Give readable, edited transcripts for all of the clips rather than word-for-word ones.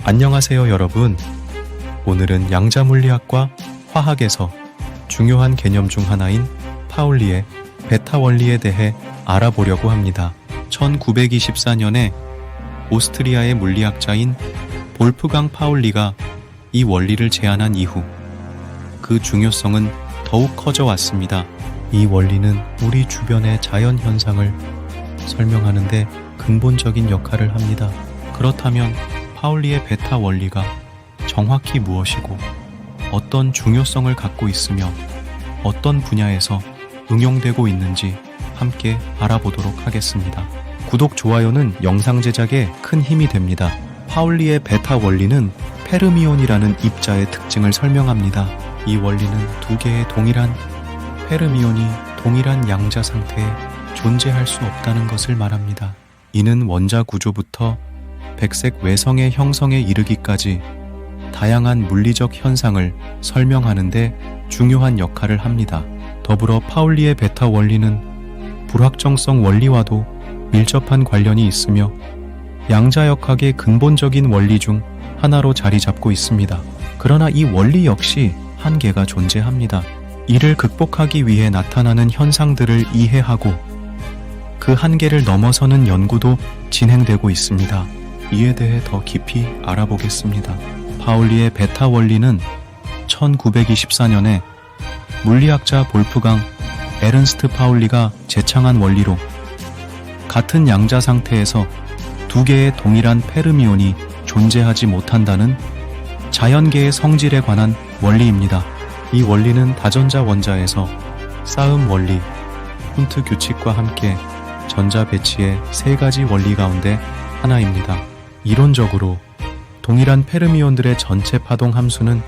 안녕하세요 여러분. 오늘은 양자물리학과 화학에서 중요한 개념 중 하나인 파울리의 베타 원리에 대해 알아보려고 합니다. 1924년에 오스트리아의 물리학자인 볼프강 파울리가 이 원리를 제안한 이후 그 중요성은 더욱 커져 왔습니다. 이 원리는 우리 주변의 자연 현상을 설명하는 데 근본적인 역할을 합니다. 그렇다면 파울리의 베타 원리가 정확히 무엇이고 어떤 중요성을 갖고 있으며 어떤 분야에서 응용되고 있는지 함께 알아보도록 하겠습니다. 구독, 좋아요는 영상 제작에 큰 힘이 됩니다. 파울리의 베타 원리는 페르미온이라는 입자의 특징을 설명합니다. 이 원리는 두 개의 동일한 페르미온이 동일한 양자 상태에 존재할 수 없다는 것을 말합니다. 이는 원자 구조부터 백색 외성의 형성에 이르기까지 다양한 물리적 현상을 설명하는 데 중요한 역할을 합니다. 더불어 파울리의 베타 원리는 불확정성 원리와도 밀접한 관련이 있으며 양자역학의 근본적인 원리 중 하나로 자리 잡고 있습니다. 그러나 이 원리 역시 한계가 존재합니다. 이를 극복하기 위해 나타나는 현상들을 이해하고 그 한계를 넘어서는 연구도 진행되고 있습니다. 이에 대해 더 깊이 알아보겠습니다. 파울리의 베타 원리는 1924년에 물리학자 볼프강 에른스트 파울리가 제창한 원리로 같은 양자 상태에서 두 개의 동일한 페르미온이 존재하지 못한다는 자연계의 성질에 관한 원리입니다. 이 원리는 다전자 원자에서 싸움 원리, 훈트 규칙과 함께 전자 배치의 세 가지 원리 가운데 하나입니다. 이론적으로 동일한 페르미온들의 전체 파동 함수는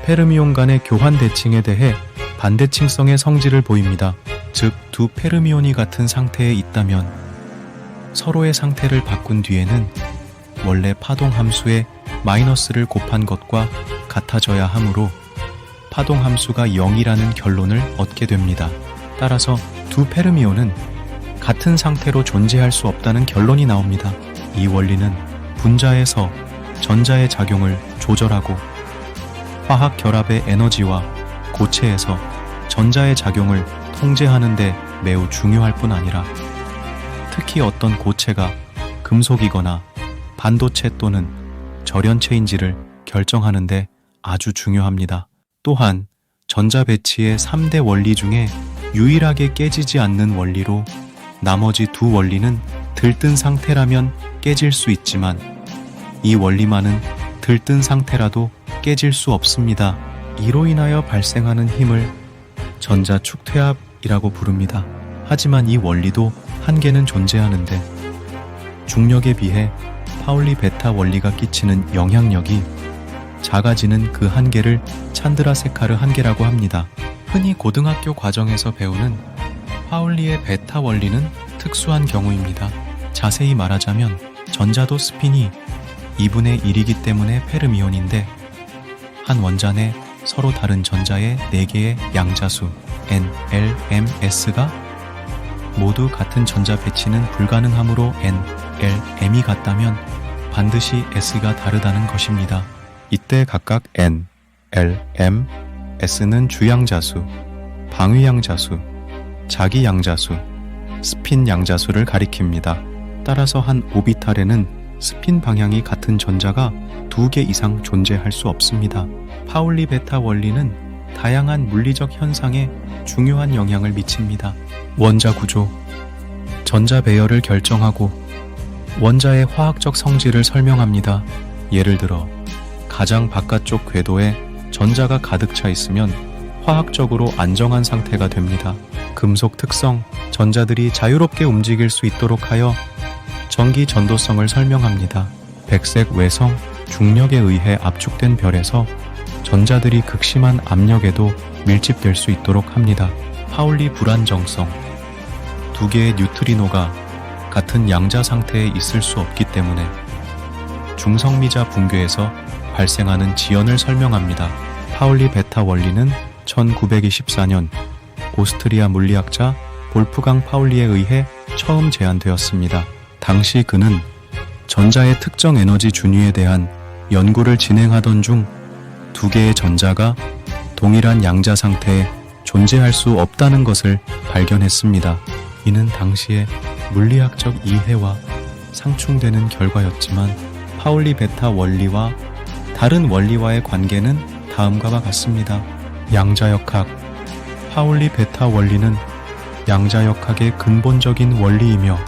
페르미온 간의 교환 대칭에 대해 반대칭성의 성질을 보입니다. 즉, 두 페르미온이 같은 상태에 있다면 서로의 상태를 바꾼 뒤에는 원래 파동 함수의 마이너스를 곱한 것과 같아져야 하므로 파동 함수가 0이라는 결론을 얻게 됩니다. 따라서 두 페르미온은 같은 상태로 존재할 수 없다는 결론이 나옵니다. 이 원리는 분자에서 전자의 작용을 조절하고 화학 결합의 에너지와 고체에서 전자의 작용을 통제하는 데 매우 중요할 뿐 아니라 특히 어떤 고체가 금속이거나 반도체 또는 절연체인지를 결정하는 데 아주 중요합니다. 또한 전자 배치의 3대 원리 중에 유일하게 깨지지 않는 원리로 나머지 두 원리는 들뜬 상태라면 깨질 수 있지만 이 원리만은 들뜬 상태라도 깨질 수 없습니다. 이로 인하여 발생하는 힘을 전자 축퇴압이라고 부릅니다. 하지만 이 원리도 한계는 존재하는데 중력에 비해 파울리 베타 원리가 끼치는 영향력이 작아지는 그 한계를 찬드라세카르 한계라고 합니다. 흔히 고등학교 과정에서 배우는 파울리의 베타 원리는 특수한 경우입니다. 자세히 말하자면 전자도 스핀이 2분의 1이기 때문에 페르미온인데 한 원자 내 서로 다른 전자의 4개의 양자수 N, L, M, S가 모두 같은 전자 배치는 불가능하므로 N, L, M이 같다면 반드시 S가 다르다는 것입니다. 이때 각각 N, L, M, S는 주양자수, 방위양자수, 자기양자수, 스핀 양자수를 가리킵니다. 따라서 한 오비탈에는 스핀 방향이 같은 전자가 2개 이상 존재할 수 없습니다. 파울리 베타 원리는 다양한 물리적 현상에 중요한 영향을 미칩니다. 원자 구조, 전자 배열을 결정하고 원자의 화학적 성질을 설명합니다. 예를 들어 가장 바깥쪽 궤도에 전자가 가득 차 있으면 화학적으로 안정한 상태가 됩니다. 금속 특성, 전자들이 자유롭게 움직일 수 있도록 하여 전기 전도성을 설명합니다. 백색 외성, 중력에 의해 압축된 별에서 전자들이 극심한 압력에도 밀집될 수 있도록 합니다. 파울리 불안정성, 두 개의 뉴트리노가 같은 양자 상태에 있을 수 없기 때문에 중성미자 붕괴에서 발생하는 지연을 설명합니다. 파울리 베타 원리는 1924년 오스트리아 물리학자 볼프강 파울리에 의해 처음 제안되었습니다. 당시 그는 전자의 특정 에너지 준위에 대한 연구를 진행하던 중 두 개의 전자가 동일한 양자 상태에 존재할 수 없다는 것을 발견했습니다. 이는 당시의 물리학적 이해와 상충되는 결과였지만 파울리 베타 원리와 다른 원리와의 관계는 다음과 같습니다. 양자역학. 파울리 베타 원리는 양자역학의 근본적인 원리이며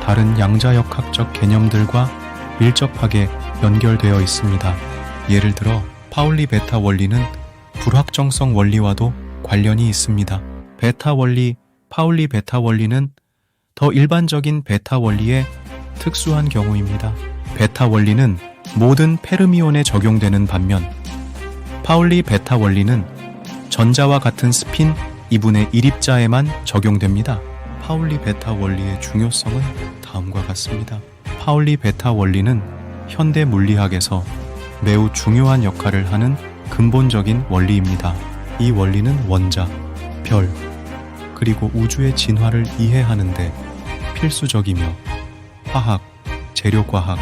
다른 양자역학적 개념들과 밀접하게 연결되어 있습니다. 예를 들어 파울리 베타 원리는 불확정성 원리와도 관련이 있습니다. 베타 원리, 파울리 베타 원리는 더 일반적인 베타 원리의 특수한 경우입니다. 베타 원리는 모든 페르미온에 적용되는 반면 파울리 베타 원리는 전자와 같은 스핀 2분의 1입자에만 적용됩니다. 파울리 베타 원리의 중요성은 다음과 같습니다. 파울리 베타 원리는 현대 물리학에서 매우 중요한 역할을 하는 근본적인 원리입니다. 이 원리는 원자, 별, 그리고 우주의 진화를 이해하는데 필수적이며 화학, 재료과학,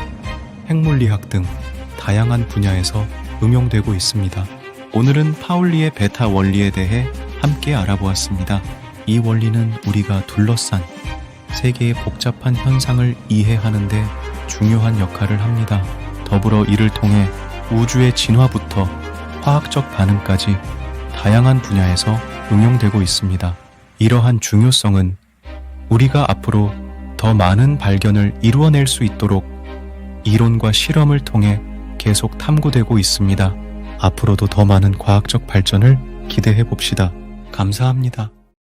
핵물리학 등 다양한 분야에서 응용되고 있습니다. 오늘은 파울리의 베타 원리에 대해 함께 알아보았습니다. 이 원리는 우리가 둘러싼 세계의 복잡한 현상을 이해하는데 중요한 역할을 합니다. 더불어 이를 통해 우주의 진화부터 화학적 반응까지 다양한 분야에서 응용되고 있습니다. 이러한 중요성은 우리가 앞으로 더 많은 발견을 이루어낼 수 있도록 이론과 실험을 통해 계속 탐구되고 있습니다. 앞으로도 더 많은 과학적 발전을 기대해 봅시다. 감사합니다.